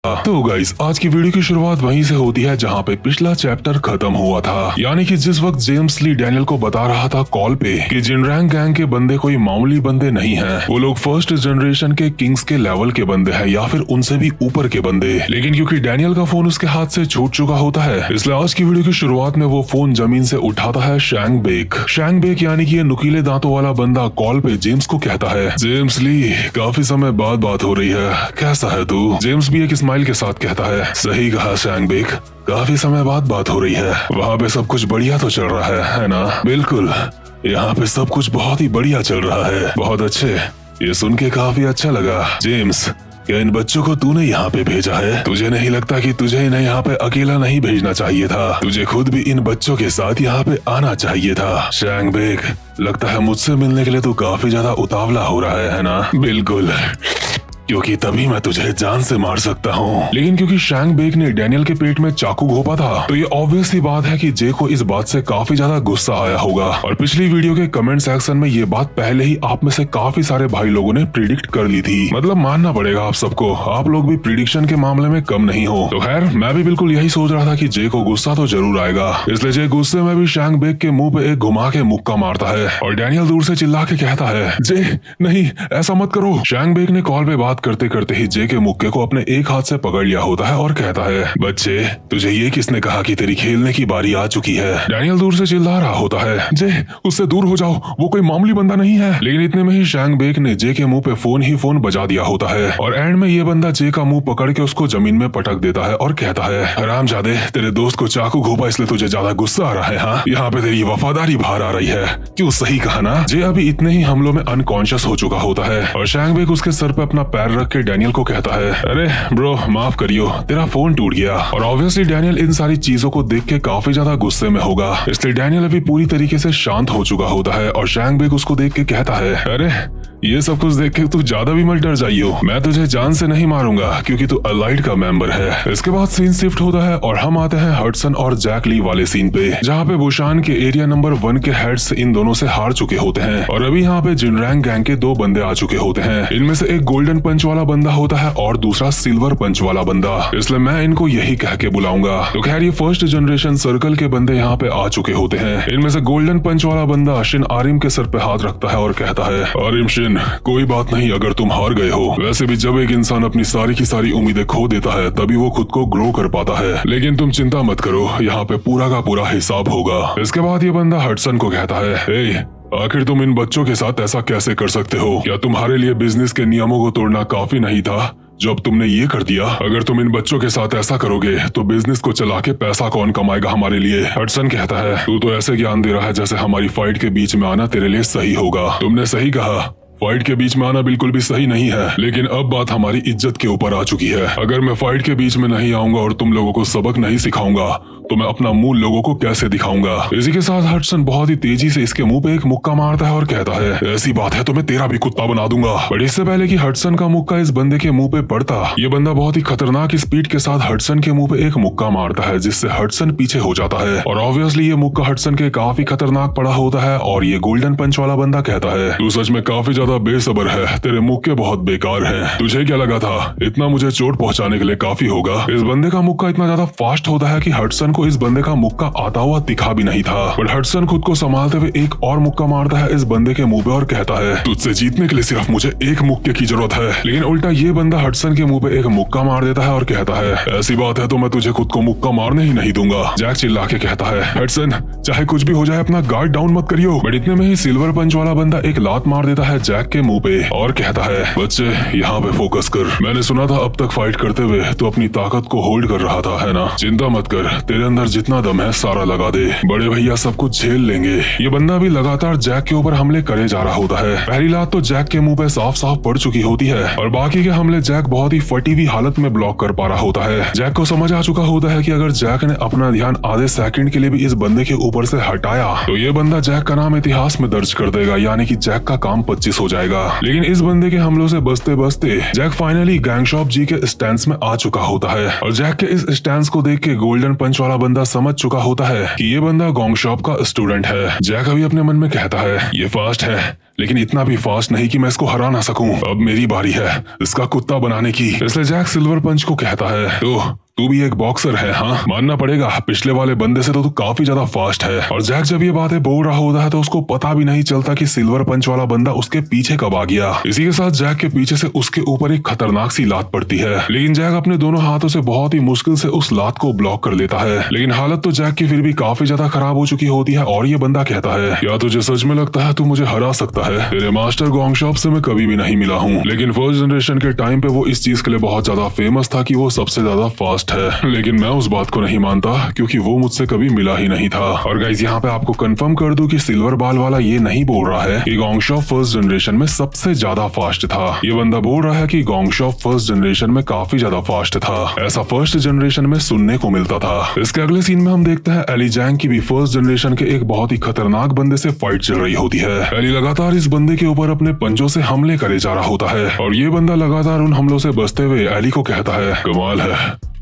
तो गाइस, आज की वीडियो की शुरुआत वहीं से होती है जहां पे पिछला चैप्टर खत्म हुआ था। यानी कि जिस वक्त जेम्स ली डैनियल को बता रहा था कॉल पे कि जिनरैंग गैंग के बंदे कोई मामूली बंदे नहीं हैं, वो लोग फर्स्ट जनरेशन के किंग्स के लेवल के बंदे हैं या फिर उनसे भी ऊपर के बंदे। लेकिन क्योंकि डैनियल का फोन उसके हाथ से छूट चुका होता है, इसलिए आज की वीडियो की शुरुआत में वो फोन जमीन से उठाता है शैंग बेक। शैंग बेक यानी कि ये नुकीले दांतों वाला बंदा कॉल पे जेम्स को कहता है, जेम्स ली, काफी समय बाद बात हो रही है, कैसा है तू? जेम्स भी एक स्माइल के साथ कहता है, सही कहा शैंग बेक, काफी समय बाद बात हो रही है। वहाँ पे सब कुछ बढ़िया तो चल रहा है ना? बिल्कुल, यहाँ पे सब कुछ बहुत ही बढ़िया चल रहा है। बहुत अच्छे, ये सुन के काफी अच्छा लगा। जेम्स, क्या इन बच्चों को तूने यहाँ पे भेजा है? तुझे नहीं लगता कि तुझे इन्हें यहाँ पे अकेला नहीं भेजना चाहिए था? तुझे खुद भी इन बच्चों के साथ यहाँ पे आना चाहिए था। शैंग बेक, लगता है मुझसे मिलने के लिए तू काफी ज्यादा उतावला हो रहा है ना? बिल्कुल, क्योंकि तभी मैं तुझे जान से मार सकता हूँ। लेकिन क्योंकि शैंग बेक ने डैनियल के पेट में चाकू घोंपा था, तो ये ऑब्वियस सी बात है कि जे को इस बात से काफी ज्यादा गुस्सा आया होगा। और पिछली वीडियो के कमेंट सेक्शन में ये बात पहले ही आप में से काफी सारे भाई लोगों ने प्रिडिक्ट कर ली थी। मतलब मानना पड़ेगा आप सबको, आप लोग भी प्रिडिक्शन के मामले में कम नहीं हो। तो खैर, मैं भी बिल्कुल यही सोच रहा था कि जे को गुस्सा तो जरूर आएगा, इसलिए जे गुस्से में भी शैंग बेक के मुंह पे एक घुमा के मुक्का मारता है और डैनियल दूर से चिल्ला के कहता है, जे नहीं, ऐसा मत करो। शैंग बेक ने कॉल पे बात करते करते ही जे के मुक्के को अपने एक हाथ से पकड़ लिया होता है और कहता है, बच्चे, तुझे ये किसने कहा कि तेरी खेलने की बारी आ चुकी है? डैनियल दूर से चिल्ला रहा होता है, जे, उससे दूर हो जाओ, वो कोई मामूली बंदा नहीं है। लेकिन इतने में ही शैंग बेक ने जे के मुंह पे फोन बजा दिया होता है और एंड में ये बंदा जे का मुंह पकड़ के उसको जमीन में पटक देता है और कहता है, हरामजादे, तेरे दोस्त को चाकू घोंपा इसलिए तुझे ज्यादा गुस्सा आ रहा है? हाँ, यहाँ पे तेरी वफादारी बाहर आ रही है। क्यों, सही कहा ना? जे अभी इतने ही हमलों में अनकॉन्शियस हो चुका होता है और शैंग बेक उसके सर पे अपना पैर रख के डैनियल को कहता है, अरे ब्रो, माफ करियो, तेरा फोन टूट गया। और ऑब्वियसली डैनियल इन सारी चीजों को देख के काफी ज्यादा गुस्से में होगा, इसलिए डैनियल अभी पूरी तरीके से शांत हो चुका होता है और शैंग बेक उसको देख के कहता है, अरे ये सब कुछ देख के तू ज्यादा भी मत डर जाइयो, मैं तुझे जान से नहीं मारूंगा क्योंकि तू अलाइड का मेंबर है। इसके बाद सीन शिफ्ट होता है और हम आते हैं हडसन और जैक ली वाले सीन पे, जहाँ पे बुशान के एरिया नंबर 1 के हेड्स इन दोनों से हार चुके होते हैं और अभी यहाँ पे जिनरैंग गैंग के 2 बंदे आ चुके होते हैं। इनमें से एक गोल्डन पंच वाला बंदा होता है और दूसरा सिल्वर पंच वाला बंदा, इसलिए मैं इनको यही कह के बुलाऊंगा। तो खैर, ये फर्स्ट जनरेशन सर्कल के बंदे यहाँ पे आ चुके होते हैं। इनमें से गोल्डन पंच वाला बंदा शिन आरिम के सर पे हाथ रखता है और कहता है, आरिम शिन, कोई बात नहीं अगर तुम हार गए हो। वैसे भी जब एक इंसान अपनी सारी की सारी उम्मीदें खो देता है तभी वो खुद को ग्रो कर पाता है। लेकिन तुम चिंता मत करो, यहाँ पे पूरा का पूरा हिसाब होगा। इसके बाद ये बंदा हडसन को कहता है, ए, आखिर तुम इन बच्चों के साथ ऐसा कैसे कर सकते हो? क्या तुम्हारे लिए बिजनेस के नियमों को तोड़ना काफी नहीं था? जो अब तुमने ये कर दिया, अगर तुम इन बच्चों के साथ ऐसा करोगे तो बिजनेस को चला के पैसा कौन कमाएगा हमारे लिए? हडसन कहता है, तू तो ऐसे ज्ञान दे रहा है जैसे हमारी फाइट के बीच में आना तेरे लिए सही होगा। तुमने सही कहा, फाइट के बीच में आना बिल्कुल भी सही नहीं है, लेकिन अब बात हमारी इज्जत के ऊपर आ चुकी है। अगर मैं फाइट के बीच में नहीं आऊंगा और तुम लोगों को सबक नहीं सिखाऊंगा तो मैं अपना मुंह लोगों को कैसे दिखाऊंगा? इसी के साथ हडसन बहुत ही तेजी से इसके मुंह पे एक मुक्का मारता है और कहता है, ऐसी बात है तो मैं तेरा भी कुत्ता बना दूंगा। बट इससे पहले कि हडसन का मुक्का इस बंदे के मुंह पे पड़ता, ये बंदा बहुत ही खतरनाक स्पीड के साथ हडसन के मुंह पे एक मुक्का मारता है, जिससे हडसन पीछे हो जाता है। और ऑब्वियसली ये मुक्का हडसन के काफी खतरनाक पड़ा होता है और ये गोल्डन पंच वाला बंदा कहता है, तू सच में काफी ज्यादा बेसब्र है, तेरे मुक्के बहुत बेकार है। तुझे क्या लगा था इतना मुझे चोट पहुंचाने के लिए काफी होगा? इस बंदे का मुक्का इतना ज्यादा फास्ट होता है कि हडसन इस बंदे का मुक्का आता हुआ दिखा भी नहीं था। बट हडसन खुद को संभालते हुए एक और मुक्का मारता है इस बंदे के मुंह पे और कहता है, तुझसे जीतने के लिए सिर्फ मुझे एक मुक्के की जरूरत है। लेकिन उल्टा ये बंदा हडसन के मुंह पे एक मुक्का मार देता है और कहता है, ऐसी बात है तो मैं तुझे खुद को मुक्का मारने ही नहीं दूंगा। जैक चिल्ला के कहता है, हडसन, चाहे कुछ भी हो जाए अपना गार्ड डाउन मत करियो। बट इतने में ही सिल्वर पंच वाला बंदा एक लात मार देता है जैक के मुंह पे और कहता है, बच्चे, यहाँ पे फोकस कर। मैंने सुना था अब तक फाइट करते हुए तो अपनी ताकत को होल्ड कर रहा था, है ना? चिंता मत कर, तेरे अंदर जितना दम है सारा लगा दे, बड़े भैया सब कुछ झेल लेंगे। ये बंदा भी लगातार जैक के ऊपर हमले करे जा रहा होता है। पहली लात तो जैक के मुंह पे साफ साफ पड़ चुकी होती है और बाकी के हमले जैक बहुत ही फटी हुई हालत में ब्लॉक कर पा रहा होता है। जैक को समझ आ चुका होता है कि अगर जैक ने अपना ध्यान आधे सेकंड के लिए भी इस बंदे के ऊपर से हटाया तो ये बंदा जैक का नाम इतिहास में दर्ज कर देगा, यानी कि जैक का काम 25 हो जाएगा। लेकिन इस बंदे के हमलों से बचते बचते जैक फाइनली गैंगशॉप जी के स्टैंस में आ चुका होता है और जैक के इस स्टैंस को देख के गोल्डन पंच वाला बंदा समझ चुका होता है कि ये बंदा गॉन्गशॉप का स्टूडेंट है। जैक अभी अपने मन में कहता है ये फास्ट है लेकिन इतना भी फास्ट नहीं कि मैं इसको हरा ना सकूं। अब मेरी बारी है इसका कुत्ता बनाने की। इसलिए जैक सिल्वर पंच को कहता है तो तू भी एक बॉक्सर है, हाँ मानना पड़ेगा पिछले वाले बंदे से तो तू काफी ज्यादा फास्ट है। और जैक जब ये बातें बोल रहा होता है तो उसको पता भी नहीं चलता कि सिल्वर पंच वाला बंदा उसके पीछे कब आ गया। इसी के साथ जैक के पीछे से उसके ऊपर एक खतरनाक सी लात पड़ती है, लेकिन जैक अपने दोनों हाथों से बहुत ही मुश्किल से उस लात को ब्लॉक कर लेता है। लेकिन हालत तो जैक की फिर भी काफी ज्यादा खराब हो चुकी होती है और ये बंदा कहता है क्या तुझे सच में लगता है तू मुझे हरा सकता है? तेरे मास्टर गॉन्गशॉप से मैं कभी भी नहीं मिला हूँ, लेकिन फर्स्ट जनरेशन के टाइम पे वो इस चीज के लिए बहुत ज्यादा फेमस था कि वो सबसे ज्यादा फास्ट है। लेकिन मैं उस बात को नहीं मानता क्योंकि वो मुझसे कभी मिला ही नहीं था। और गाइस यहाँ पे आपको कंफर्म कर दूं कि सिल्वर बाल वाला ये नहीं बोल रहा है कि गॉन्गशॉप फर्स्ट जनरेशन में सबसे ज्यादा फास्ट था। ये बंदा बोल रहा है कि गॉन्गशॉप फर्स्ट जनरेशन में काफी ज्यादा फास्ट था। ऐसा फर्स्ट जनरेशन में सुनने को मिलता था। इसके अगले सीन में हम देखते हैं एली जैंग की भी फर्स्ट जनरेशन के एक बहुत ही खतरनाक बंदे से फाइट चल रही होती है। एली लगातार इस बंदे के ऊपर अपने पंजों से हमले करे जा रहा होता है और ये बंदा लगातार उन हमलों से बचते हुए एली को कहता है कमाल है,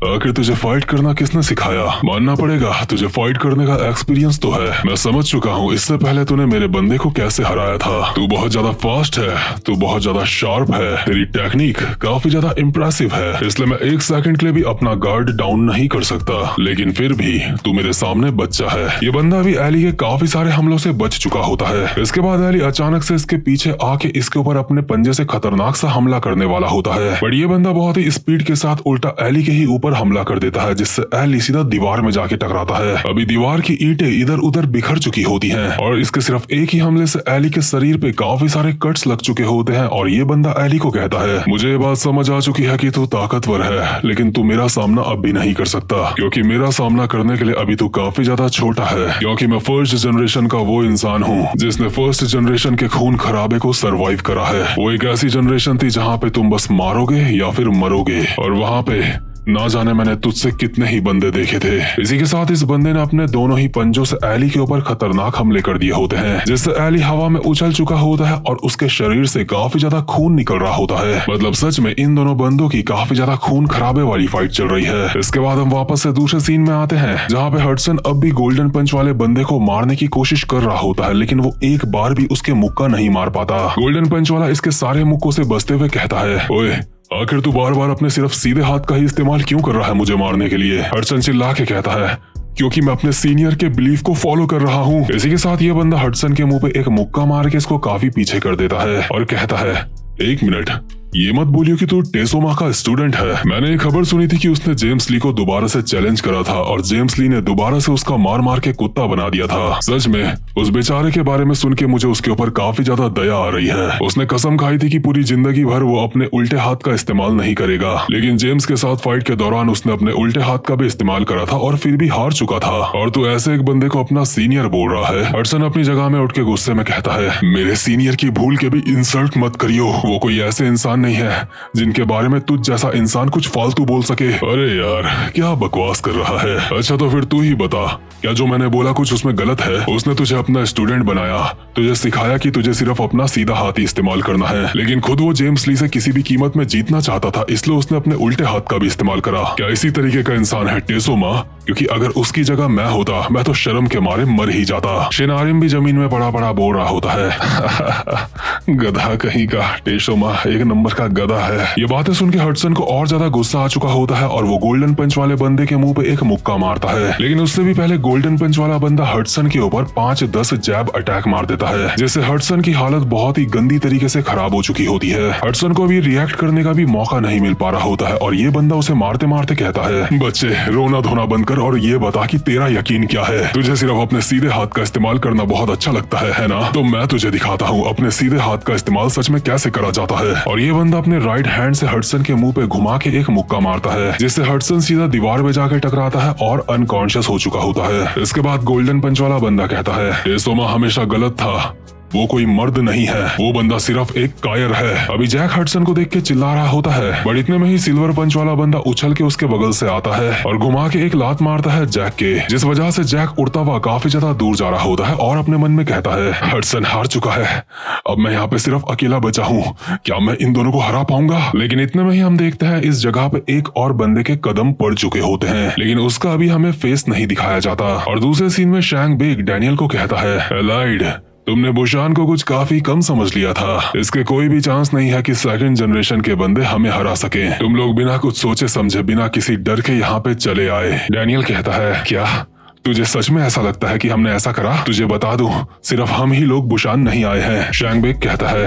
आखिर तुझे फाइट करना किसने सिखाया? मानना पड़ेगा तुझे फाइट करने का एक्सपीरियंस तो है। मैं समझ चुका हूँ इससे पहले तूने मेरे बंदे को कैसे हराया था। तू बहुत ज्यादा फास्ट है, तू बहुत ज्यादा शार्प है, तेरी टेक्निक काफी ज्यादा इम्प्रेसिव है, इसलिए मैं एक सेकंड के लिए भी अपना गार्ड डाउन नहीं कर सकता। लेकिन फिर भी तू मेरे सामने बच्चा है। ये बंदा भी एली के काफी सारे हमलों से बच चुका होता है। इसके बाद एली अचानक से इसके पीछे आके इसके ऊपर अपने पंजे से खतरनाक सा हमला करने वाला होता है, बट ये बंदा बहुत ही स्पीड के साथ उल्टा एली के ही ऊपर हमला कर देता है, जिससे एली सीधा दीवार में जाके टकराता है। अभी दीवार की ईंटें इधर उधर बिखर चुकी होती हैं और इसके सिर्फ एक ही हमले से एली के शरीर पे काफी सारे कट्स लग चुके होते हैं। और ये बंदा एली को कहता है मुझे ये बात समझ आ चुकी है कि तू ताकतवर है, लेकिन तू मेरा सामना अब भी नहीं कर सकता क्योंकि मेरा सामना करने के लिए अभी तू काफी ज्यादा छोटा है। क्योंकि मैं फर्स्ट जनरेशन का वो इंसान हूँ जिसने फर्स्ट जनरेशन के खून खराबे को सरवाइव करा है। वो एक ऐसी जनरेशन थी जहाँ पे तुम बस मारोगे या फिर मरोगे, और वहाँ पे ना जाने मैंने तुझसे कितने ही बंदे देखे थे। इसी के साथ इस बंदे ने अपने दोनों ही पंजों से एली के ऊपर खतरनाक हमले कर दिए होते हैं, जिससे एली हवा में उछल चुका होता है और उसके शरीर से काफी ज्यादा खून निकल रहा होता है। मतलब सच में इन दोनों बंदों की काफी ज्यादा खून खराबे वाली फाइट चल रही है। इसके बाद हम वापस से दूसरे सीन में आते हैं जहाँ पे हडसन अब भी गोल्डन पंच वाले बंदे को मारने की कोशिश कर रहा होता है, लेकिन वो एक बार भी उसके मुक्का नहीं मार पाता। गोल्डन पंच वाला इसके सारे मुक्कों से बचते हुए कहता है ओए आखिर तू बार बार अपने सिर्फ सीधे हाथ का ही इस्तेमाल क्यों कर रहा है मुझे मारने के लिए? हडसन चिल्ला के कहता है क्योंकि मैं अपने सीनियर के बिलीफ को फॉलो कर रहा हूँ। इसी के साथ ये बंदा हडसन के मुंह पे एक मुक्का मार के इसको काफी पीछे कर देता है और कहता है एक मिनट, ये मत बोलियो कि तू टेसोमा का स्टूडेंट है। मैंने एक खबर सुनी थी कि उसने जेम्स ली को दोबारा से चैलेंज करा था और जेम्स ली ने दोबारा से उसका मार मार के कुत्ता बना दिया था। सच में उस बेचारे के बारे में सुन के मुझे उसके ऊपर काफी ज्यादा दया आ रही है। उसने कसम खाई थी कि पूरी जिंदगी भर वो अपने उल्टे हाथ का इस्तेमाल नहीं करेगा, लेकिन जेम्स के साथ फाइट के दौरान उसने अपने उल्टे हाथ का भी इस्तेमाल करा था और फिर भी हार चुका था। और तू ऐसे एक बंदे को अपना सीनियर बोल रहा है? हडसन अपनी जगह में उठ के गुस्से में कहता है मेरे सीनियर की भूल के भी इंसल्ट मत करियो। वो कोई ऐसे इंसान नहीं है जिनके बारे में तुझ जैसा इंसान कुछ फालतू बोल सके। अरे यार क्या बकवास कर रहा है। अच्छा तो फिर तू ही बता, क्या जो मैंने बोला कुछ उसमें गलत है? उसने तुझे अपना स्टूडेंट बनाया, तुझे सिखाया कि तुझे सिर्फ अपना सीधा हाथ ही इस्तेमाल करना है, लेकिन खुद वो जेम्स ली से किसी भी कीमत में जीतना चाहता था, इसलिए उसने अपने उल्टे हाथ का भी इस्तेमाल करा। क्या इसी तरीके का इंसान है टेसोमा? क्योंकि अगर उसकी जगह मैं होता मैं तो शर्म के मारे मर ही जाता। शिनारिम भी जमीन में बड़ा बड़ा बोल रहा होता है गधा कहीं का, टेसोमा एक नंबर का गधा है। ये बातें सुन के हडसन को और ज्यादा गुस्सा आ चुका होता है और वो गोल्डन पंच वाले बंदे के मुंह पे एक मुक्का मारता है, लेकिन उससे भी पहले गोल्डन पंच वाला बंदा हडसन के ऊपर 5-10 जैब अटैक मार देता है, जिससे हडसन की हालत बहुत ही गंदी तरीके से खराब हो चुकी होती है। हडसन को भी रिएक्ट करने का भी मौका नहीं मिल पा रहा होता है और ये बंदा उसे मारते मारते कहता है बच्चे रोना धोना बंद कर और ये बता कि तेरा यकीन क्या है? तुझे सिर्फ अपने सीधे हाथ का इस्तेमाल करना बहुत अच्छा लगता है ना? तो मैं तुझे दिखाता हूँ अपने सीधे हाथ का इस्तेमाल सच में कैसे करा जाता है। और ये बंदा अपने राइट हैंड से हडसन के मुंह पे घुमा के एक मुक्का मारता है, जिससे हडसन सीधा दीवार में जाके टकराता है और अनकॉन्शियस हो चुका होता है। इसके बाद गोल्डन पंच वाला बंदा कहता है टेसोमा हमेशा गलत था, वो कोई मर्द नहीं है, वो बंदा सिर्फ एक कायर है। अभी जैक हडसन को देख के चिल्ला रहा होता है, बट इतने में ही सिल्वर पंच वाला बंदा उछल के उसके बगल से आता है और घुमा के एक लात मारता है जैक के, जिस वजह से जैक उड़ता हुआ काफी ज्यादा दूर जा रहा होता है और अपने मन में कहता है, हडसन हार चुका है, अब मैं यहाँ पे सिर्फ अकेला बचा हूँ, क्या मैं इन दोनों को हरा पाऊंगा? लेकिन इतने में ही हम देखते हैं इस जगह पे एक और बंदे के कदम पड़ चुके होते हैं, लेकिन उसका अभी हमें फेस नहीं दिखाया जाता। और दूसरे सीन में शैंग बेग डैनियल को कहता है, एलाइड, तुमने बुशान को कुछ काफी कम समझ लिया था, इसके कोई भी चांस नहीं है कि सेकंड जनरेशन के बंदे हमें हरा सके। तुम लोग बिना कुछ सोचे समझे, बिना किसी डर के यहाँ पे चले आए। डैनियल कहता है, क्या तुझे सच में ऐसा लगता है कि हमने ऐसा करा? तुझे बता दूं, सिर्फ हम ही लोग बुशान नहीं आए हैं। शैंग बेग कहता है,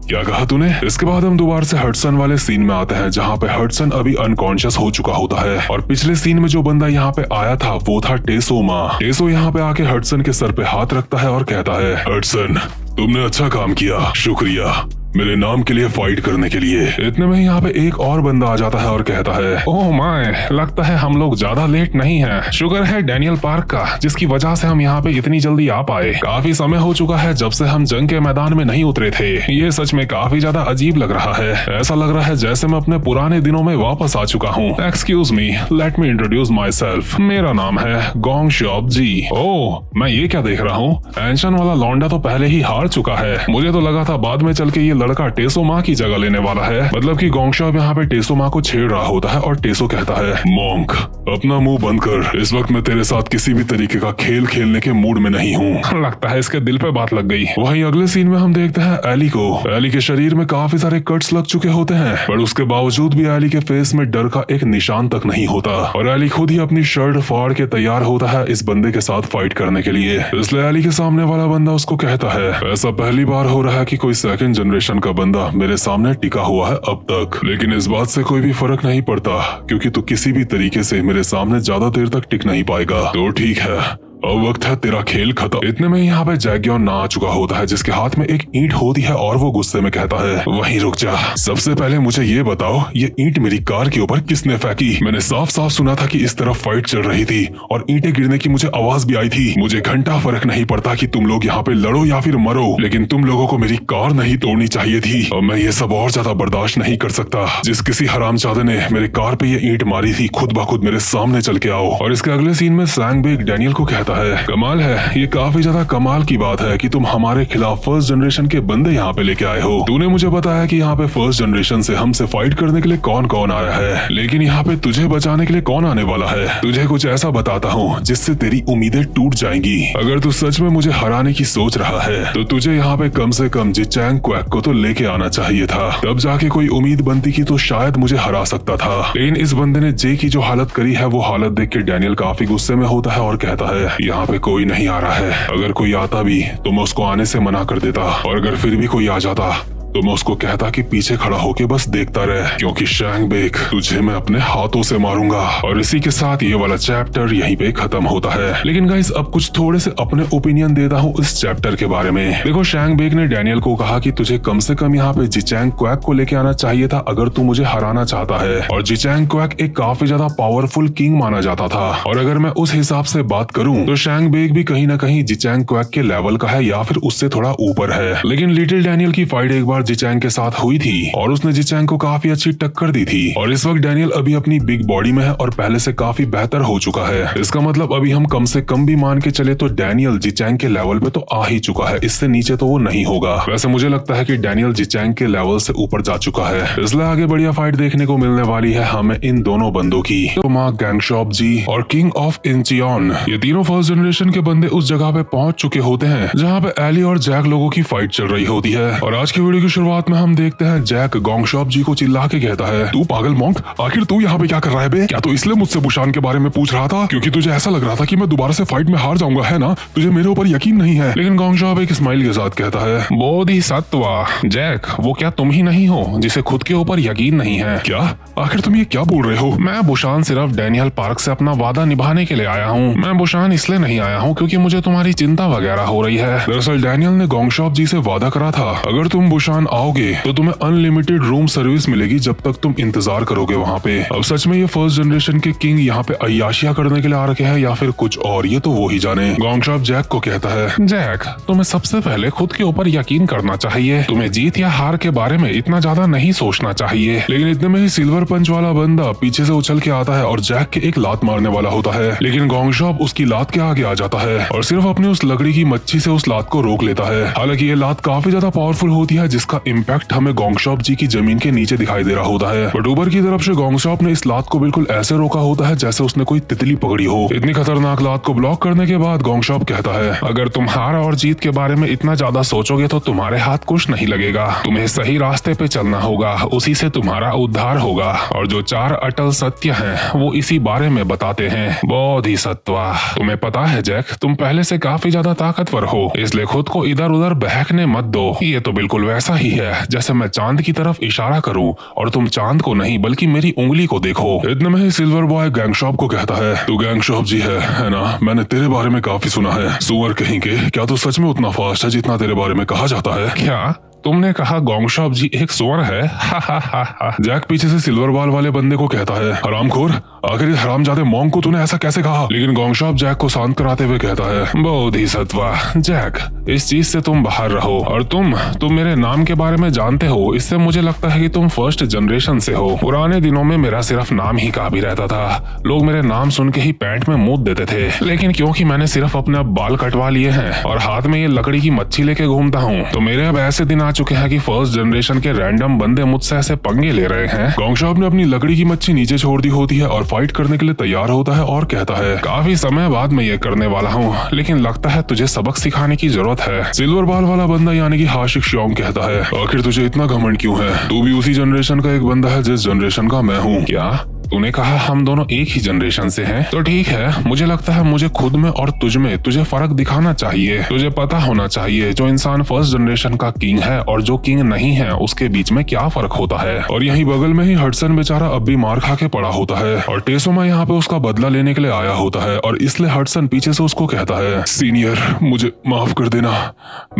क्या कहा तूने? इसके बाद हम दोबारा से हडसन वाले सीन में आते हैं, जहाँ पे हडसन अभी अनकॉन्शियस हो चुका होता है और पिछले सीन में जो बंदा यहाँ पे आया था वो था टेसोमा। टेसो यहाँ पे आके हडसन के सर पे हाथ रखता है और कहता है, हडसन, तुमने अच्छा काम किया, शुक्रिया मेरे नाम के लिए फाइट करने के लिए। इतने में यहाँ पे एक और बंदा आ जाता है और कहता है, ओह माय, लगता है हम लोग ज्यादा लेट नहीं हैं। शुक्र है डैनियल पार्क का, जिसकी वजह से हम यहाँ पे इतनी जल्दी आ पाए। काफी समय हो चुका है जब से हम जंग के मैदान में नहीं उतरे थे। ये सच में काफी ज्यादा अजीब लग रहा है, ऐसा लग रहा है जैसे मैं अपने पुराने दिनों में वापस आ चुका हूँ। Excuse me, let me introduce my self, मेरा नाम है गोंगशॉप जी। ओह, मैं ये क्या देख रहा हूँ, एंशन वाला लौंडा तो पहले ही हार चुका है। मुझे तो लगा था बाद में चल के ये लड़का टेसोमा की जगह लेने वाला है, मतलब कि गोंगशॉप यहाँ पे टेसोमा को छेड़ रहा होता है और टेसो कहता है, मॉन्क, अपना मुंह बंद कर, इस वक्त मैं तेरे साथ किसी भी तरीके का खेल खेलने के मूड में नहीं हूँ। लगता है इसके दिल पे बात लग गई। वहीं अगले सीन में हम देखते हैं एली को। एली के शरीर में काफी सारे कट्स लग चुके होते हैं, पर उसके बावजूद भी एली के फेस में डर का एक निशान तक नहीं होता और एली खुद ही अपनी शर्ट फाड़ के तैयार होता है इस बंदे के साथ फाइट करने के लिए। इसलिए एली के सामने वाला बंदा उसको कहता है, ऐसा पहली बार हो रहा है कि कोई सेकंड जनरेशन का बंदा मेरे सामने टिका हुआ है अब तक, लेकिन इस बात से कोई भी फर्क नहीं पड़ता क्योंकि तू किसी भी तरीके से मेरे सामने ज्यादा देर तक टिक नहीं पाएगा। तो ठीक है, अब वक्त है तेरा खेल खत्म। इतने में यहाँ पे जैगियोन ना आ चुका होता है, जिसके हाथ में एक ईंट होती है और वो गुस्से में कहता है, वहीं रुक जा, सबसे पहले मुझे ये बताओ, ये ईंट मेरी कार के ऊपर किसने फेंकी? मैंने साफ साफ सुना था कि इस तरफ फाइट चल रही थी और ईंटें गिरने की मुझे आवाज भी आई थी। मुझे घंटा फर्क नहीं पड़ता कि तुम लोग यहाँ पे लड़ो या फिर मरो, लेकिन तुम लोगों को मेरी कार नहीं तोड़नी चाहिए थी और मैं ये सब और ज्यादा बर्दाश्त नहीं कर सकता। जिस किसी हरामजादे ने मेरे कार पे ये ईंट मारी थी, खुद ब खुद मेरे सामने चल के आओ। और इसके अगले सीन में शैंग बेग डैनियल को कहता है, कमाल है, ये काफी ज्यादा कमाल की बात है कि तुम हमारे खिलाफ फर्स्ट जनरेशन के बंदे यहाँ पे लेके आए हो। तूने मुझे बताया कि यहाँ पे फर्स्ट जनरेशन से हमसे फाइट करने के लिए कौन कौन आया है, लेकिन यहाँ पे तुझे बचाने के लिए कौन आने वाला है? तुझे कुछ ऐसा बताता हूँ जिससे तेरी उम्मीदें टूट जाएंगी। अगर तू सच में मुझे हराने की सोच रहा है तो तुझे यहाँ पे कम से कम जिचैंग क्वैक को तो लेके आना चाहिए था, तब जाके कोई उम्मीद बनती की तो शायद मुझे हरा सकता था। लेकिन इस बंदे ने जे की जो हालत करी है, वो हालत देख के डैनियल काफी गुस्से में होता है और कहता है, यहाँ पे कोई नहीं आ रहा है, अगर कोई आता भी तो मैं उसको आने से मना कर देता, और अगर फिर भी कोई आ जाता तो मैं उसको कहता कि पीछे खड़ा होके बस देखता रहे, क्योंकि शैंग बेग, तुझे मैं अपने हाथों से मारूंगा। और इसी के साथ ये वाला चैप्टर यहीं पे खत्म होता है। लेकिन गाइस, अब कुछ थोड़े से अपने ओपिनियन देता हूँ इस चैप्टर के बारे में। देखो, शैंग बेग ने डैनियल को कहा कि तुझे कम से कम यहाँ पे जिचैंग क्वैक को लेके आना चाहिए था अगर तू मुझे हराना चाहता है। और जिचैंग क्वैक एक काफी ज्यादा पावरफुल किंग माना जाता था, और अगर मैं उस हिसाब से बात करूँ तो शैंग बेग भी कहीं ना कहीं जिचैंग क्वैक के लेवल का है या फिर उससे थोड़ा ऊपर है। लेकिन लिटिल डैनियल की फाइट एक बार जिचैंग के साथ हुई थी और उसने जिचैंग को काफी अच्छी टक्कर दी थी, और इस वक्त डैनियल अभी अपनी बिग बॉडी में है और पहले से काफी बेहतर हो चुका है। इसका मतलब अभी हम कम से कम भी मान के चले तो डैनियल जिचैंग के लेवल पे तो आ ही चुका है, इससे नीचे तो वो नहीं होगा। वैसे मुझे लगता है कि डैनियल जिचैंग के लेवल से ऊपर जा चुका है, इसलिए आगे बढ़िया फाइट देखने को मिलने वाली है हमें इन दोनों बंदों की, टोमा गैंगशॉप जी और किंग ऑफ इंचियन। ये तीनों फर्स्ट जनरेशन के बंदे उस जगह पे पहुंच चुके होते हैं जहाँ पे एली और जैक लोगों की फाइट चल रही होती है। और आज की वीडियो की शुरुआत में हम देखते हैं जैक गोंगशॉप जी को चिल्ला के कहता है, तू पागल मॉन्क, आखिर तू यहाँ पे क्या कर रहा है बे? क्या तू इसलिए मुझसे बुशान के बारे में पूछ रहा था क्योंकि तुझे ऐसा लग रहा था कि मैं दोबारा से फाइट में हार जाऊंगा, है ना? तुझे मेरे ऊपर यकीन नहीं है। लेकिन गोंगशॉप एक स्माइल के साथ कहता है, बोधिसत्व जैक, वो क्या तुम ही नहीं हो जिसे खुद के ऊपर यकीन नहीं है? क्या? आखिर तुम ये क्या बोल रहे हो? मैं बुशान सिर्फ डैनियल पार्क से अपना वादा निभाने के लिए आया हूँ। मैं बुशान इसलिए नहीं आया हूँ क्योंकि मुझे तुम्हारी चिंता वगैरह हो रही है। दरअसल डैनियल ने गोंगशॉप जी से वादा करा था, अगर तुम बुशान जापान आओगे तो तुम्हें अनलिमिटेड रूम सर्विस मिलेगी जब तक तुम इंतजार करोगे वहाँ पे। अब सच में ये फर्स्ट जनरेशन के किंग यहाँ पे अय्याशियां करने के लिए आ रखे हैं या फिर कुछ और, ये तो वो ही जाने। गोंगशॉप जैक को कहता है, जैक तुम्हें सबसे पहले खुद के ऊपर यकीन करना चाहिए, तुम्हें जीत या हार के बारे में इतना ज्यादा नहीं सोचना चाहिए। लेकिन इतने में ही सिल्वर पंच वाला बंदा पीछे से उछल के आता है और जैक के एक लात मारने वाला होता है, लेकिन गोंगशॉप उसकी लात के आगे आ जाता है और सिर्फ अपनी उस लकड़ी की मच्छी से उस लात को रोक लेता है। हालांकि ये लात काफी ज्यादा पावरफुल होती है जिसका इम्पैक्ट हमें गोंगशॉप जी की जमीन के नीचे दिखाई दे रहा होता है, बट ऊपर की तरफ से गोंगशॉप ने इस लात को बिल्कुल ऐसे रोका होता है जैसे उसने कोई तितली पकड़ी हो। इतनी खतरनाक लात को ब्लॉक करने के बाद गोंगशॉप कहता है, अगर तुम हार और जीत के बारे में इतना ज्यादा सोचोगे तो तुम्हारे हाथ कुछ नहीं लगेगा, तुम्हें सही रास्ते पे चलना होगा, उसी से तुम्हारा उद्धार होगा। और जो 4 अटल सत्य हैं वो इसी बारे में बताते हैं, बोधिसत्वा। तुम्हें पता है जैक, तुम पहले से काफी ज्यादा ताकतवर हो, इसलिए खुद को इधर उधर बहकने मत दो। ये तो बिल्कुल वैसा ही है जैसे मैं चांद की तरफ इशारा करूं और तुम चांद को नहीं बल्कि मेरी उंगली को देखो। इतने में ही सिल्वर बॉय गैंगशॉप को कहता है, तू गैंगशॉप जी है ना? मैंने तेरे बारे में काफी सुना है। सुअर कहीं के, क्या तू सच में उतना फास्ट है जितना तेरे बारे में कहा जाता है? क्या तुमने कहा गोंगशॉप जी एक सुअर है? हा हा हा हा। जैक पीछे से सिल्वर बाल वाले बंदे को कहता है, हरामखोर, आखिर इस हरामजादे मॉन्ग को तूने ऐसा कैसे कहा? लेकिन गोंगशॉप जैक को शांत कराते हुए कहता है, बोधिसत्वा जैक, इस चीज से तुम बाहर रहो और तुम मेरे नाम के बारे में जानते हो, इससे मुझे लगता है कि तुम फर्स्ट जनरेशन से हो। पुराने दिनों में मेरा सिर्फ नाम ही काफी रहता था, लोग मेरे नाम सुन के ही पैंट में मूत देते थे, लेकिन क्योंकि मैंने सिर्फ अपने बाल कटवा लिए हैं और हाथ में ये लकड़ी की मच्छी लेके घूमता हूँ, तो मेरे अब ऐसे दिन चुके हैं कि फर्स्ट जनरेशन के रैंडम बंदे मुझसे ऐसे पंगे ले रहे हैं। गोंगशॉप ने अपनी लकड़ी की मच्छी नीचे छोड़ दी होती है और फाइट करने के लिए तैयार होता है और कहता है, काफी समय बाद मैं ये करने वाला हूँ, लेकिन लगता है तुझे सबक सिखाने की जरूरत है। सिल्वर बाल वाला बंदा यानी कि हाशिक श्योंग कहता है, आखिर तुझे इतना घमंड क्यों है? तू भी उसी जनरेशन का एक बंदा है जिस जनरेशन का मैं हूँ। क्या तूने कहा हम दोनों एक ही जनरेशन से हैं? तो ठीक है, मुझे लगता है मुझे खुद में और तुझ में तुझे फर्क दिखाना चाहिए। तुझे पता होना चाहिए जो इंसान फर्स्ट जनरेशन का किंग है और जो किंग नहीं है उसके बीच में क्या फर्क होता है। और यहीं बगल में ही हडसन बेचारा अब भी मार खा के पड़ा होता है और टेसोमा यहाँ पे उसका बदला लेने के लिए आया होता है और इसलिए हडसन पीछे से उसको कहता है, सीनियर मुझे माफ कर देना,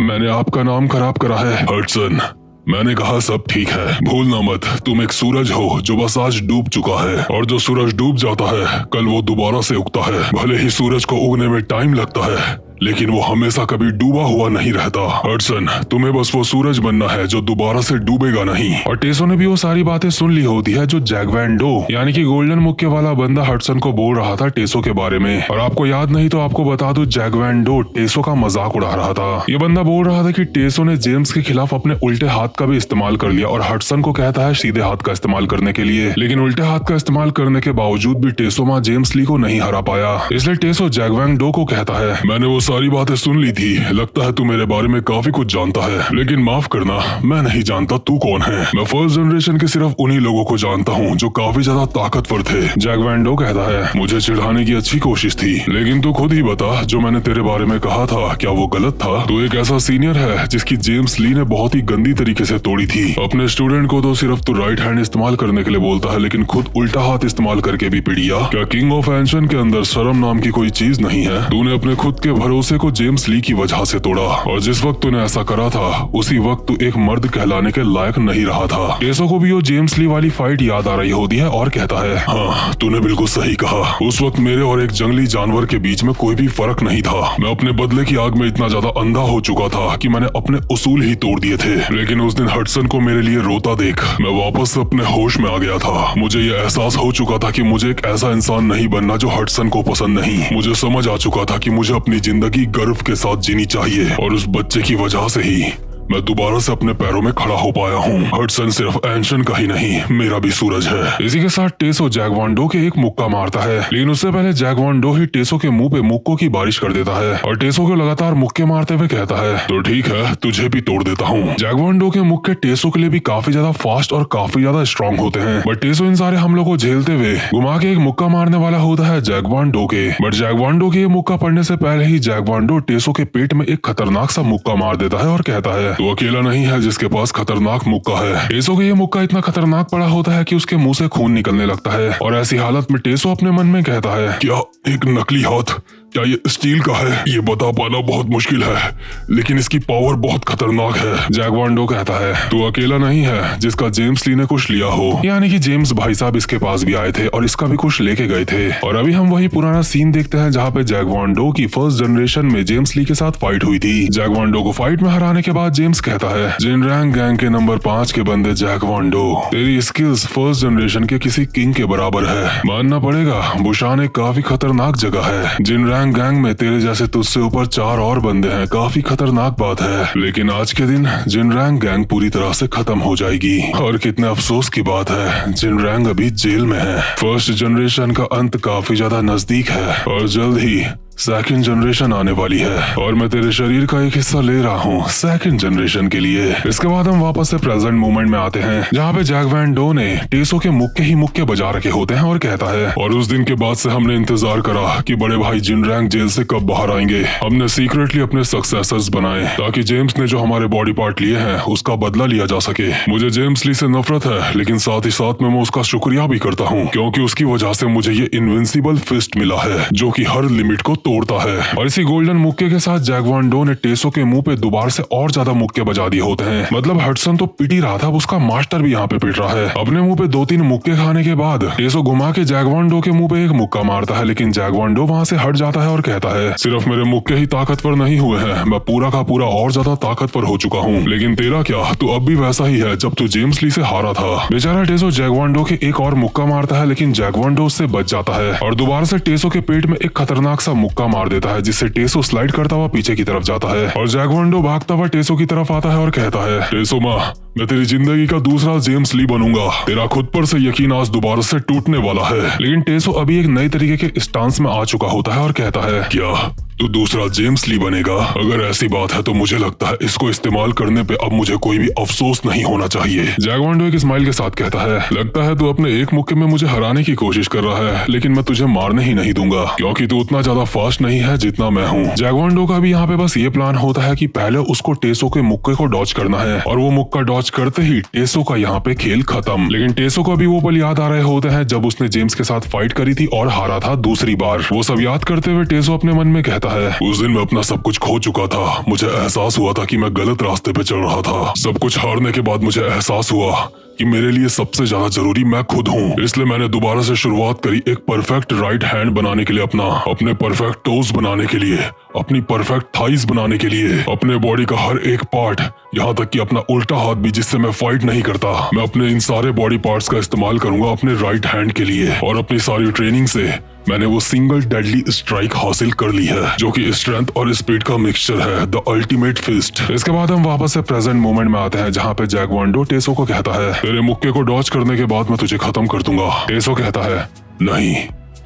मैंने आपका नाम खराब करा है। हडसन, मैंने कहा सब ठीक है, भूलना मत तुम एक सूरज हो जो बस आज डूब चुका है, और जो सूरज डूब जाता है कल वो दोबारा से उगता है। भले ही सूरज को उगने में टाइम लगता है लेकिन वो हमेशा कभी डूबा हुआ नहीं रहता। हडसन, तुम्हें बस वो सूरज बनना है जो दोबारा से डूबेगा नहीं। और टेसो ने भी वो सारी बातें सुन ली होती है जो जैक वैन डो यानी कि गोल्डन मुक्के वाला बंदा हडसन को बोल रहा था टेसो के बारे में। और आपको याद नहीं तो आपको बता दूं, जैक वैन डो टेसो का मजाक उड़ा रहा था। ये बंदा बोल रहा था कि टेसो ने जेम्स के खिलाफ अपने उल्टे हाथ का भी इस्तेमाल कर लिया और हडसन को कहता है सीधे हाथ का इस्तेमाल करने के लिए, लेकिन उल्टे हाथ का इस्तेमाल करने के बावजूद भी टेसो माँ जेम्स ली को नहीं हरा पाया। इसलिए टेसो जैक वैन डो को कहता है, मैंने वो सारी बातें सुन ली थी, लगता है तू मेरे बारे में काफी कुछ जानता है, लेकिन माफ करना मैं नहीं जानता तू कौन है। मैं फर्स्ट जनरेशन के सिर्फ उन्हीं लोगों को जानता हूँ जो काफी ज्यादा ताकतवर थे। जैक वैन डो कहता है, मुझे चिढ़ाने की अच्छी कोशिश थी, लेकिन तू खुद ही बता जो मैंने तेरे बारे में कहा था क्या वो गलत था? तू एक ऐसा सीनियर है जिसकी जेम्स ली ने बहुत ही गंदी तरीके से तोड़ी थी। अपने स्टूडेंट को तो सिर्फ तू राइट हैंड इस्तेमाल करने के लिए बोलता है लेकिन खुद उल्टा हाथ इस्तेमाल करके भी पिड़िया। क्या किंग ऑफ एंशन के अंदर शर्म नाम की कोई चीज नहीं है? तूने अपने खुद के भरोसे को जेम्स ली की वजह से तोड़ा और जिस वक्त तूने ऐसा करा था उसी वक्त तू एक मर्द कहलाने के लायक नहीं रहा था। टेसो को भी वो जेम्स ली वाली फाइट याद आ रही होती है और कहता है, हाँ तूने बिल्कुल सही कहा, उस वक्त मेरे और एक जंगली जानवर के बीच में कोई भी फर्क नहीं था। मैं अपने बदले की आग में इतना ज्यादा अंधा हो चुका था कि मैंने अपने उसूल ही तोड़ दिए थे, लेकिन उस दिन हडसन को मेरे लिए रोता देख मैं वापस अपने होश में आ गया था। मुझे ये एहसास हो चुका था कि मुझे एक ऐसा इंसान नहीं बनना जो हडसन को पसंद नहीं। मुझे समझ आ चुका था कि मुझे अपनी जिंदगी गर्व के साथ जीनी चाहिए और उस बच्चे की वजह से ही मैं दोबारा से अपने पैरों में खड़ा हो पाया हूँ। हडसन सिर्फ एंशन का ही नहीं मेरा भी सूरज है। इसी के साथ टेसो जैक वैन डो के एक मुक्का मारता है, लेकिन उससे पहले जैक वैन डो ही टेसो के मुंह पे मुक्कों की बारिश कर देता है और टेसो को लगातार मुक्के मारते हुए कहता है, तो ठीक है तुझे भी तोड़ देता हूँ। जैक वैन डो के मुक्के टेसो के लिए भी काफी ज्यादा फास्ट और काफी ज्यादा स्ट्रॉन्ग होते हैं, बट टेसो इन सारे हमलों को झेलते हुए घुमा के एक मुक्का मारने वाला होता है जैक वैन डो के। बट जैक वैन डो के ये मुक्का पड़ने से पहले ही जैक वैन डो टेसो के पेट में एक खतरनाक सा मुक्का मार देता है और कहता है, तू अकेला नहीं है जिसके पास खतरनाक मुक्का है। टेसो का ये मुक्का इतना खतरनाक पड़ा होता है कि उसके मुंह से खून निकलने लगता है और ऐसी हालत में टेसो अपने मन में कहता है, क्या एक नकली हाथ क्या ये स्टील का है? ये बता पाना बहुत मुश्किल है, लेकिन इसकी पावर बहुत खतरनाक है। जैक वॉन डो कहता है, तू अकेला नहीं है जिसका जेम्स ली ने कुछ लिया हो। यानी कि जेम्स भाई साहब इसके पास भी आए थे और इसका भी कुछ लेके गए थे। और अभी हम वही पुराना सीन देखते हैं जहाँ पे जैक वॉन डो की फर्स्ट जनरेशन में जेम्स ली के साथ फाइट हुई थी। जैक वॉन डो को फाइट में हराने के बाद जेम्स कहता है, जिनरैंग गैंग के नंबर 5 के बंदे जैक वॉन डो, तेरी स्किल्स फर्स्ट जनरेशन के किसी किंग के बराबर है। मानना पड़ेगा बुशान एक काफी खतरनाक जगह है। जिनरैंग गैंग में तेरे जैसे तुझसे ऊपर 4 और बंदे हैं, काफी खतरनाक बात है। लेकिन आज के दिन जिनरैंग गैंग पूरी तरह से खत्म हो जाएगी। और कितने अफसोस की बात है, जिनरैंग अभी जेल में है। फर्स्ट जनरेशन का अंत काफी ज्यादा नजदीक है और जल्द ही सेकंड जनरेशन आने वाली है और मैं तेरे शरीर का एक हिस्सा ले रहा हूँ सेकंड जनरेशन के लिए। इसके बाद हम वापस से प्रेजेंट मोमेंट में आते हैं जहाँ पे जैक वैन डो ने टेसो के मुक्के ही मुक्के बजा रखे होते हैं और कहता है, और उस दिन के बाद से हमने इंतजार करा कि बड़े भाई जिनरैंग जेल से कब बाहर आएंगे। हमने सीक्रेटली अपने सक्सेसर्स बनाए ताकि जेम्स ने जो हमारे बॉडी पार्ट लिए हैं उसका बदला लिया जा सके। मुझे जेम्स ली से नफरत है, लेकिन साथ ही साथ में मैं उसका शुक्रिया भी करता हूँ क्योंकि उसकी वजह से मुझे ये इनविंसिबल फिस्ट मिला है जो कि हर लिमिट को तोड़ता है। और इसी गोल्डन मुक्के के साथ जैक वॉन डो ने टेसो के मुंह पे दोबारा से और ज्यादा मुक्के बजा दिए होते हैं। मतलब हडसन तो पिट ही रहा था, उसका मास्टर भी यहाँ पे पिट रहा है। अपने मुंह पे 2-3 मुक्के खाने के बाद टेसो घुमा के जैक वॉन डो के मुंह पे एक मुक्का मारता है, लेकिन जैक वॉन डो वहाँ से हट जाता है और कहता है, सिर्फ मेरे मुक्के ही ताकतवर नहीं हुए हैं, मैं पूरा का पूरा और ज्यादा ताकतवर हो चुका हूँ। लेकिन तेरा क्या, तू अब भी वैसा ही है जब तू जेम्स ली से हारा था। बेचारा टेसो जैक वॉन डो के एक और मुक्का मारता है, लेकिन जैक वॉन डो उससे बच जाता है और दोबारा से टेसो के पेट में एक खतरनाक सा मुक्का मार देता है, जिससे टेसो स्लाइड करता हुआ पीछे की तरफ जाता है। और जैक वॉन डो भागता हुआ टेसो की तरफ आता है और कहता है, टेसो माँ, मैं तेरी जिंदगी का दूसरा जेम्स ली बनूंगा। तेरा खुद पर से यकीन आज दोबारा से टूटने वाला है। लेकिन टेसो अभी एक नए तरीके के स्टांस में आ चुका होता है और कहता है, क्या तू दूसरा जेम्स ली बनेगा? अगर ऐसी बात है तो मुझे लगता है इसको इस्तेमाल करने पे अब मुझे कोई भी अफसोस नहीं होना चाहिए। जैक वॉन डो एक स्माइल के साथ कहता है, लगता है तू अपने एक मुक्के में मुझे हराने की कोशिश कर रहा है, लेकिन मैं तुझे मारने ही नहीं दूंगा क्योंकि तू उतना ज्यादा फास्ट नहीं है जितना मैं हूँ। जैक वॉन डो का भी यहाँ पे बस ये प्लान होता है कि पहले उसको टेसो के मुक्के को डॉच करना है और वो मुक्का डॉच करते ही टेसो का यहाँ पे खेल खत्म। लेकिन टेसो को भी वो पल याद आ रहे होते हैं जब उसने जेम्स के साथ फाइट करी थी और हारा था दूसरी बार। वो सब याद करते हुए टेसो अपने मन में कहता है, उस दिन मैं अपना सब कुछ खो चुका था। मुझे एहसास हुआ था कि मैं गलत रास्ते पे चल रहा था। सब कुछ हारने के बाद मुझे एहसास हुआ कि मेरे लिए सबसे ज्यादा जरूरी मैं खुद हूँ। इसलिए मैंने दोबारा से शुरुआत करी एक परफेक्ट राइट हैंड बनाने के लिए, अपने परफेक्ट टोज बनाने के लिए, अपनी परफेक्ट थाइज बनाने के लिए, अपने बॉडी का हर एक पार्ट, यहाँ तक कि अपना उल्टा हाथ भी जिससे मैं फाइट नहीं करता। मैं अपने इन सारे बॉडी पार्ट्स का इस्तेमाल करूंगा अपने राइट हैंड के लिए। और अपनी सारी ट्रेनिंग से मैंने वो सिंगल डेडली स्ट्राइक हासिल कर ली है जो कि स्ट्रेंथ और स्पीड का मिक्सचर है, द अल्टीमेट फिस्ट। इसके बाद हम वापस से प्रेजेंट मोमेंट में आते हैं जहाँ पे जैक वॉन डो टेसो को कहता है, तेरे मुक्के को डॉच करने के बाद मैं तुझे खत्म कर दूंगा। टेसो कहता है, नहीं,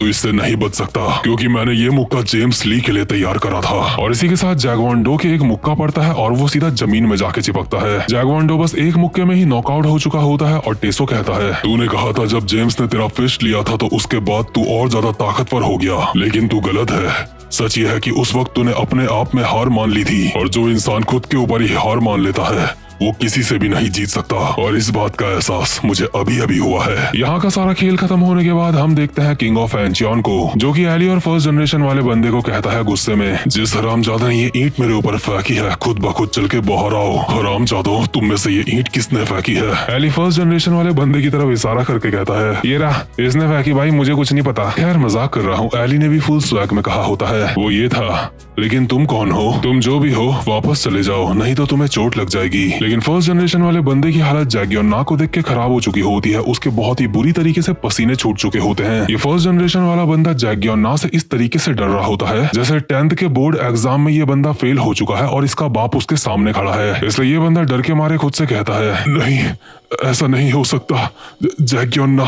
तो इससे नहीं बच सकता क्योंकि मैंने ये मुक्का जेम्स ली के लिए तैयार करा था। और इसी के साथ जैक वॉन डो के एक मुक्का पड़ता है और वो सीधा जमीन में जाके चिपकता है। जैक वॉन डो बस एक मुक्के में ही नॉकआउट हो चुका होता है और टेसो कहता है, तूने कहा था जब जेम्स ने तेरा फिस्ट लिया था तो उसके बाद तू और ज्यादा ताकतवर हो गया, लेकिन तू गलत है। सच ये है कि उस वक्त तूने अपने आप में हार मान ली थी और जो इंसान खुद के ऊपर ही हार मान लेता है वो किसी से भी नहीं जीत सकता। और इस बात का एहसास मुझे अभी अभी हुआ है। यहाँ का सारा खेल खत्म होने के बाद हम देखते हैं किंग ऑफ एंचियन को, जो कि एली और फर्स्ट जनरेशन वाले बंदे को कहता है गुस्से में, जिस हरामजादा ने ये ईंट मेरे ऊपर फेंकी है खुद ब खुद चल के बाहर आओ। हरामजादो, तुम में से ये ईंट किसने फेंकी है? एली फर्स्ट जनरेशन वाले बंदे की तरफ इशारा करके कहता है, ये रहा, इसने फेंकी भाई, मुझे कुछ नहीं पता। खैर मजाक कर रहा हूँ। एली ने भी फुल स्वैग में कहा होता है, वो ये था, लेकिन तुम कौन हो? तुम जो भी हो वापस चले जाओ, नहीं तो तुम्हें चोट लग जाएगी। लेकिन फर्स्ट जनरेशन वाले बंदे की हालत जैक्योना को देख के खराब हो चुकी होती है। उसके बहुत ही बुरी तरीके से पसीने छूट चुके होते हैं। ये फर्स्ट जनरेशन वाला बंदा जैक्योना से इस तरीके से डर रहा होता है जैसे 10th के बोर्ड एग्जाम में ये बंदा फेल हो चुका है और इसका बाप उसके सामने खड़ा है। इसलिए ये बंदा डर के मारे खुद से कहता है, नहीं, ऐसा नहीं हो सकता। जैक्योना,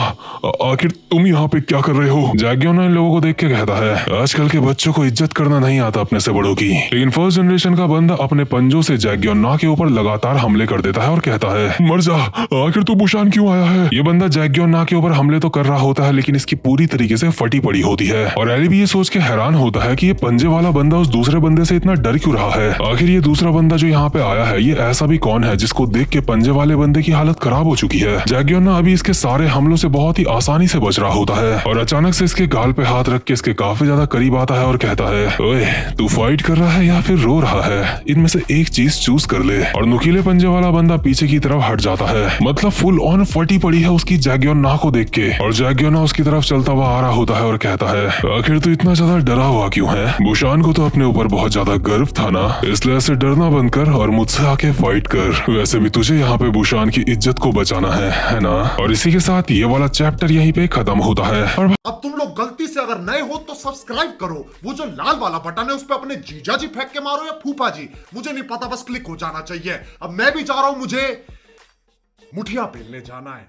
आखिर तुम यहाँ पे क्या कर रहे हो? जैक्योना इन लोगों को देख के कहता है, आजकल के बच्चों को इज्जत करना नहीं आता अपने से बड़ों की। लेकिन फर्स्ट जनरेशन का बंदा अपने पंजों से जैक्योना के ऊपर लगातार हमले कर देता है और कहता है, मर जा, आखिर तू बुशान क्यों आया है? ये बंदा जैक्योना के ऊपर हमले तो कर रहा होता है लेकिन इसकी पूरी तरीके से फटी पड़ी होती है। और एली भी ये सोच के हैरान होता है कि ये पंजे वाला बंदा उस दूसरे बंदे से इतना डर क्यों रहा है। आखिर ये दूसरा बंदा जो यहाँ पे आया है ये ऐसा भी कौन है जिसको देख के पंजे वाले बंदे की हालत खराब हो चुकी है। जैगियोना अभी इसके सारे हमलों से बहुत ही आसानी से बच रहा होता है और अचानक से इसके गाल पे हाथ रख के इसके काफी ज्यादा करीब आता है और कहता है, ओए तू फाइट कर रहा है या फिर रो रहा है? इनमें से एक चीज चूज कर ले। और नुकीले पंजे वाला बंदा पीछे की तरफ हट जाता है। मतलब फुल ऑन फटी पड़ी है उसकी जैगियोना को देख के। और जैगियोना उसकी तरफ चलता हुआ आ रहा होता है और कहता है, आखिर तू इतना ज्यादा डरा हुआ क्यों है? बुशान को तो अपने ऊपर बहुत ज्यादा गर्व था ना, इसलिए ऐसे डरना बंद कर और मुझसे आके फाइट कर। वैसे भी तुझे यहाँ पे बुशान की इज्जत को बचाना है ना? और इसी के साथ ये वाला चैप्टर यहीं पे खत्म होता है। और अब तुम लोग गलती से अगर नए हो तो सब्सक्राइब करो, वो जो लाल वाला बटन है उस पर अपने जीजा जी फेंक के मारो या फूफा जी, मुझे नहीं पता, बस क्लिक हो जाना चाहिए। अब मैं भी जा रहा हूं, मुझे मुठिया पेलने जाना है।